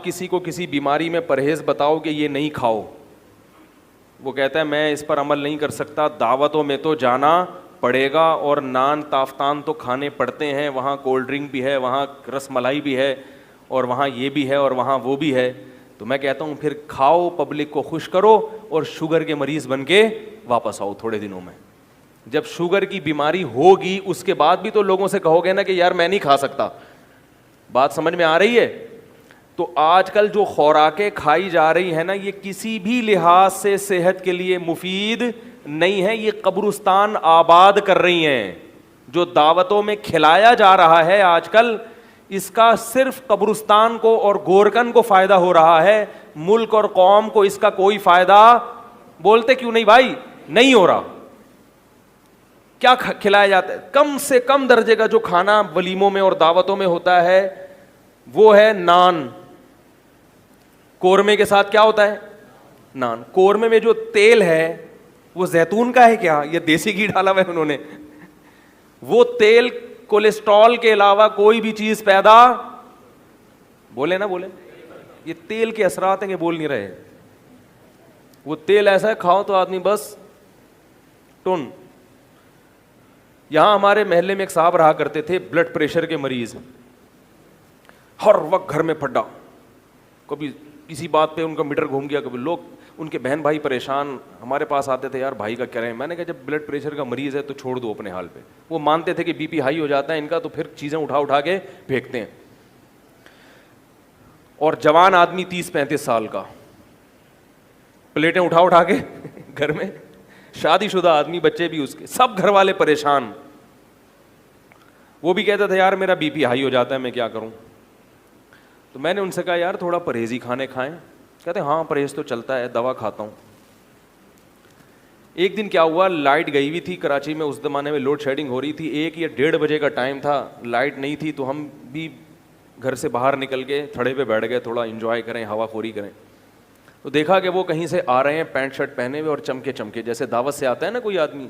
کسی کو کسی بیماری میں پرہیز بتاؤ کہ یہ نہیں کھاؤ, وہ کہتا ہے میں اس پر عمل نہیں کر سکتا, دعوتوں میں تو جانا پڑے گا اور نان تافتان تو کھانے پڑتے ہیں, وہاں کولڈ ڈرنک بھی ہے, وہاں رس ملائی بھی ہے, اور وہاں یہ بھی ہے, اور وہاں وہ بھی ہے. تو میں کہتا ہوں پھر کھاؤ, پبلک کو خوش کرو, اور شوگر کے مریض بن کے واپس آؤ تھوڑے دنوں میں. جب شوگر کی بیماری ہوگی اس کے بعد بھی تو لوگوں سے کہو گے نا کہ یار میں نہیں کھا سکتا. بات سمجھ میں آ رہی ہے؟ تو آج کل جو خوراکیں کھائی جا رہی ہیں نا, یہ کسی بھی لحاظ سے صحت کے لیے مفید نہیں ہے, یہ قبرستان آباد کر رہی ہیں. جو دعوتوں میں کھلایا جا رہا ہے آج کل, اس کا صرف قبرستان کو اور گورکن کو فائدہ ہو رہا ہے, ملک اور قوم کو اس کا کوئی فائدہ, بولتے کیوں نہیں بھائی, نہیں ہو رہا. کیا کھلایا جاتا ہے؟ کم سے کم درجے کا جو کھانا ولیموں میں اور دعوتوں میں ہوتا ہے وہ ہے نان. قورمے کے ساتھ کیا ہوتا ہے؟ نان. قورمے میں جو تیل ہے وہ زیتون کا ہے کیا, یہ دیسی گھی ڈالا ہوا ہے انہوں نے؟ وہ تیل کولیسٹرول کے علاوہ کوئی بھی چیز پیدا, بولے نا بولے, یہ تیل کے اثرات ہیں کہ بول نہیں رہے. وہ تیل ایسا ہے کھاؤ تو آدمی بس ٹن. یہاں ہمارے محلے میں ایک صاحب رہا کرتے تھے, بلڈ پریشر کے مریض, ہر وقت گھر میں پھڈا, کبھی کسی بات پہ ان کا میٹر گھوم گیا, کبھی لوگ ان کے بہن بھائی پریشان ہمارے پاس آتے تھے, یار بھائی کا کیا رہے ہیں. میں نے کہا جب بلڈ پریشر کا مریض ہے تو چھوڑ دو اپنے حال پہ. وہ مانتے تھے کہ بی پی ہائی ہو جاتا ہے ان کا, تو پھر چیزیں اٹھا کے پھینکتے ہیں. اور جوان آدمی 30-35 سال کا, پلیٹیں اٹھا کے گھر میں, شادی شدہ آدمی, بچے بھی اس کے, سب گھر والے پریشان. وہ بھی کہتا تھا یار میرا بی پی ہائی ہو جاتا ہے, میں کیا کروں. تو میں نے ان سے کہا یار تھوڑا پرہیزی کھانے کھائیں. کہتے ہاں پرہیز تو چلتا ہے, دوا کھاتا ہوں. ایک دن کیا ہوا, لائٹ گئی ہوئی تھی کراچی میں, اس زمانے میں لوڈ شیڈنگ ہو رہی تھی, 1 یا 1:30 بجے کا ٹائم تھا, لائٹ نہیں تھی. تو ہم بھی گھر سے باہر نکل کے تھڑے پہ بیٹھ گئے, تھوڑا انجوائے کریں, ہوا خوری کریں. تو دیکھا کہ وہ کہیں سے آ رہے ہیں پینٹ شرٹ پہنے ہوئے اور چمکے جیسے دعوت سے آتا ہے نا کوئی آدمی.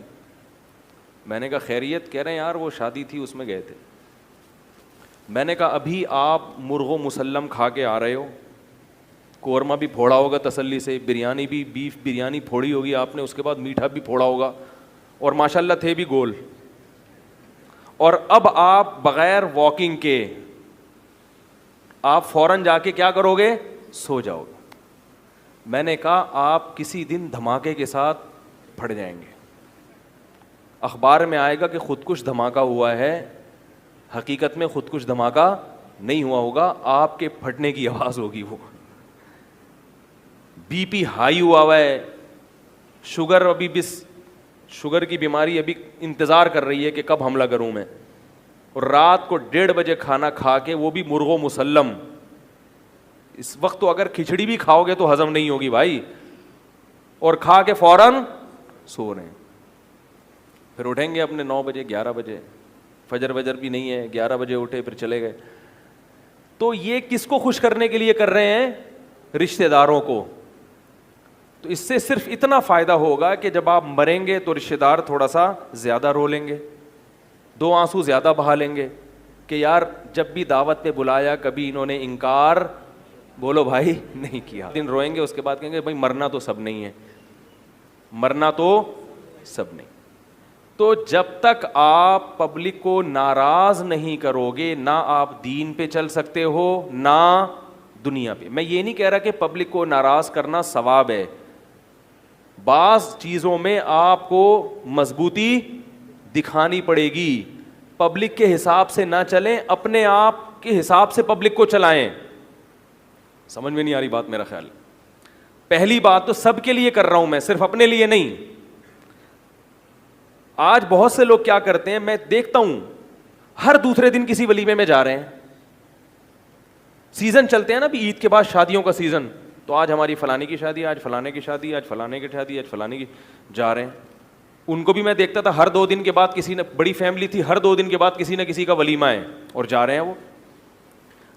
میں نے کہا خیریت؟ کہہ رہے ہیں یار وہ شادی تھی اس میں گئے تھے. میں نے کہا ابھی آپ مرغ و مسلم کھا کے آ رہے ہو, قورمہ بھی پھوڑا ہوگا تسلی سے, بریانی بھی, بیف بریانی پھوڑی ہوگی آپ نے, اس کے بعد میٹھا بھی پھوڑا ہوگا, اور ماشاءاللہ تھے بھی گول, اور اب آپ بغیر واکنگ کے آپ فوراً جا کے کیا کرو گے؟ سو جاؤ گے. میں نے کہا آپ کسی دن دھماکے کے ساتھ پھٹ جائیں گے, اخبار میں آئے گا کہ خودکش دھماکہ ہوا ہے, حقیقت میں خودکش دھماکہ نہیں ہوا ہوگا, آپ کے پھٹنے کی آواز ہوگی. وہ بی پی ہائی ہوا ہے, شوگر ابھی بھی, شوگر کی بیماری ابھی انتظار کر رہی ہے کہ کب حملہ کروں میں, اور رات کو 1:30 بجے کھانا کھا کے, وہ بھی مرغ و مسلم. اس وقت تو اگر کھچڑی بھی کھاؤ گے تو ہضم نہیں ہوگی بھائی, اور کھا کے فوراً سو رہے ہیں. پھر اٹھیں گے اپنے 9 بجے 11 بجے, فجر بھی نہیں ہے, 11 بجے اٹھے پھر چلے گئے. تو یہ کس کو خوش کرنے کے لیے کر رہے ہیں؟ رشتہ داروں کو. تو اس سے صرف اتنا فائدہ ہوگا کہ جب آپ مریں گے تو رشتہ دار تھوڑا سا زیادہ رو لیں گے, 2 آنسو زیادہ بہا لیں گے کہ یار جب بھی دعوت پہ بلایا کبھی انہوں نے انکار, بولو بھائی, نہیں کیا. دن روئیں گے, اس کے بعد کہیں گے بھائی مرنا تو سب نہیں ہے, مرنا تو سب نہیں. تو جب تک آپ پبلک کو ناراض نہیں کرو گے, نہ آپ دین پہ چل سکتے ہو نہ دنیا پہ. میں یہ نہیں کہہ رہا کہ پبلک کو ناراض کرنا ثواب ہے, بعض چیزوں میں آپ کو مضبوطی دکھانی پڑے گی. پبلک کے حساب سے نہ چلیں, اپنے آپ کے حساب سے پبلک کو چلائیں. سمجھ میں نہیں آ رہی بات؟ میرا خیال پہلی بات تو سب کے لیے کر رہا ہوں میں, صرف اپنے لیے نہیں. آج بہت سے لوگ کیا کرتے ہیں, میں دیکھتا ہوں ہر دوسرے دن کسی ولیمے میں جا رہے ہیں. سیزن چلتے ہیں نا, ابھی عید کے بعد شادیوں کا سیزن, تو آج ہماری فلانے کی شادی, آج فلانے کی شادی, آج فلانے کی شادی, آج فلانے کی, جا رہے ہیں. ان کو بھی میں دیکھتا تھا ہر 2 دن کے بعد کسی نے, بڑی فیملی تھی, ہر 2 دن کے بعد کسی نہ کسی کا ولیمہ ہے اور جا رہے ہیں وہ.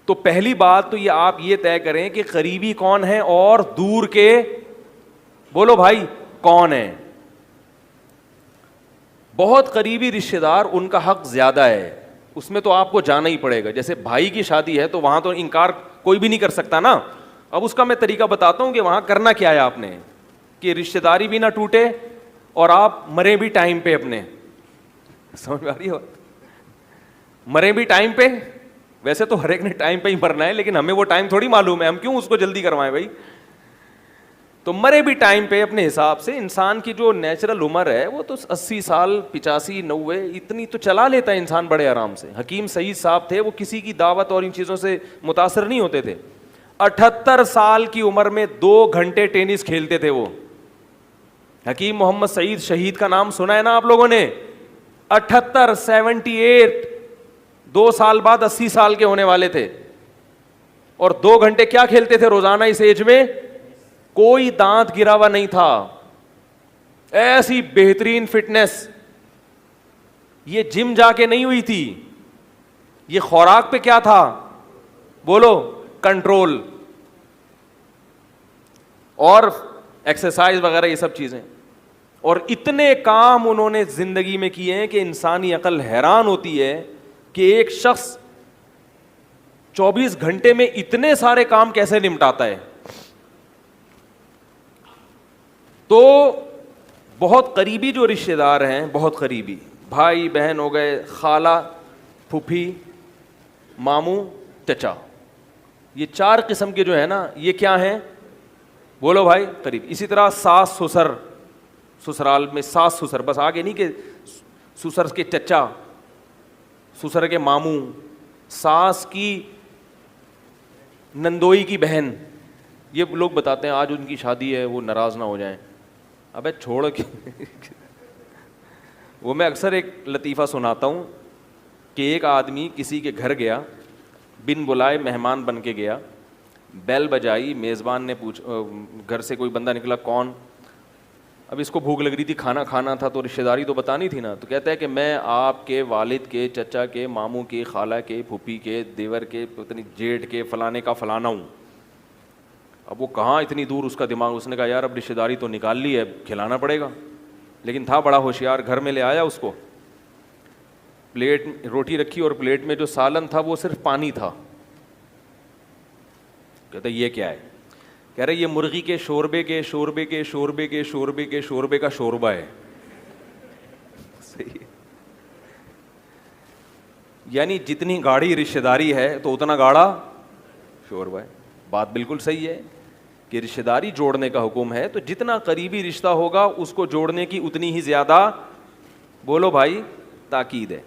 تو پہلی بات تو یہ آپ یہ طے کریں کہ قریبی کون ہے اور دور کے, بولو بھائی, کون ہے. بہت قریبی رشتہ دار, ان کا حق زیادہ ہے, اس میں تو آپ کو جانا ہی پڑے گا. جیسے بھائی کی شادی ہے تو وہاں تو انکار کوئی بھی نہیں کر سکتا نا. اب اس کا میں طریقہ بتاتا ہوں کہ وہاں کرنا کیا ہے آپ نے, کہ رشتہ داری بھی نہ ٹوٹے اور آپ مرے بھی ٹائم پہ اپنے. سمجھ میں آ رہی ہے؟ مرے بھی ٹائم پہ. ویسے تو ہر ایک نے ٹائم پہ ہی مرنا ہے, لیکن ہمیں وہ ٹائم تھوڑی معلوم ہے, ہم کیوں اس کو جلدی کروائیں بھائی. تو مرے بھی ٹائم پہ اپنے حساب سے. انسان کی جو نیچرل عمر ہے وہ تو 80 سال 85 90 اتنی تو چلا لیتا ہے انسان بڑے آرام سے. حکیم سعید صاحب تھے, وہ کسی کی دعوت اور ان چیزوں سے متاثر نہیں ہوتے تھے. 78 سال کی عمر میں 2 گھنٹے ٹینس کھیلتے تھے وہ. حکیم محمد سعید شہید کا نام سنا ہے نا آپ لوگوں نے؟ 78 2 سال بعد 80 سال کے ہونے والے تھے, اور 2 گھنٹے کیا کھیلتے تھے روزانہ اس ایج میں؟ کوئی دانت گرا ہوا نہیں تھا, ایسی بہترین فٹنس. یہ جم جا کے نہیں ہوئی تھی, یہ خوراک پہ کیا تھا بولو؟ کنٹرول اور ایکسرسائز وغیرہ یہ سب چیزیں. اور اتنے کام انہوں نے زندگی میں کیے ہیں کہ انسانی عقل حیران ہوتی ہے کہ ایک شخص 24 گھنٹے میں اتنے سارے کام کیسے نمٹاتا ہے. تو بہت قریبی جو رشتہ دار ہیں, بہت قریبی بھائی بہن ہو گئے, خالہ پھوپھی ماموں چچا, یہ 4 قسم کے جو ہے نا, یہ کیا ہیں بولو بھائی؟ قریب. اسی طرح ساس سسر, سسرال میں ساس سسر, بس آگے نہیں کہ سسر کے چچا, سسر کے ماموں, ساس کی نندوئی کی بہن. یہ لوگ بتاتے ہیں آج ان کی شادی ہے, وہ ناراض نہ ہو جائیں. ابے چھوڑ کے وہ میں اکثر ایک لطیفہ سناتا ہوں کہ ایک آدمی کسی کے گھر گیا, بن بلائے مہمان بن کے گیا, بیل بجائی, میزبان نے گھر سے کوئی بندہ نکلا, کون؟ اب اس کو بھوک لگ رہی تھی, کھانا کھانا تھا, تو رشتہ داری تو بتانی تھی نا. تو کہتا ہے کہ میں آپ کے والد کے, چچا کے, ماموں کے, خالہ کے, پھوپھی کے, دیور کے, پتنی جیٹھ کے, فلانے کا فلانا ہوں. اب وہ کہاں اتنی دور اس کا دماغ. اس نے کہا یار اب رشتہ داری تو نکال لی ہے, کھلانا پڑے گا. لیکن تھا بڑا ہوشیار, گھر میں لے آیا اس کو, پلیٹ روٹی رکھی اور پلیٹ میں جو سالن تھا وہ صرف پانی تھا. کہتا یہ کیا ہے؟ کہہ رہے یہ مرغی کے شوربے کے شوربے کے شوربے کے شوربے کے شوربے کا شوربہ ہے. صحیح ہے, یعنی جتنی گاڑی رشتہ داری ہے تو اتنا گاڑا شوربہ ہے. بات بالکل صحیح ہے کہ رشتہ داری جوڑنے کا حکم ہے, تو جتنا قریبی رشتہ ہوگا اس کو جوڑنے کی اتنی ہی زیادہ بولو بھائی تاکید ہے.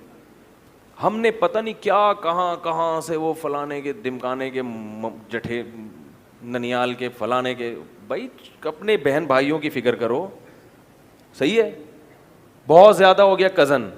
ہم نے پتہ نہیں کیا کہاں کہاں سے وہ فلانے کے دمکانے کے جٹھے ننیال کے فلانے کے. بھائی اپنے بہن بھائیوں کی فکر کرو, صحیح ہے. بہت زیادہ ہو گیا کزن,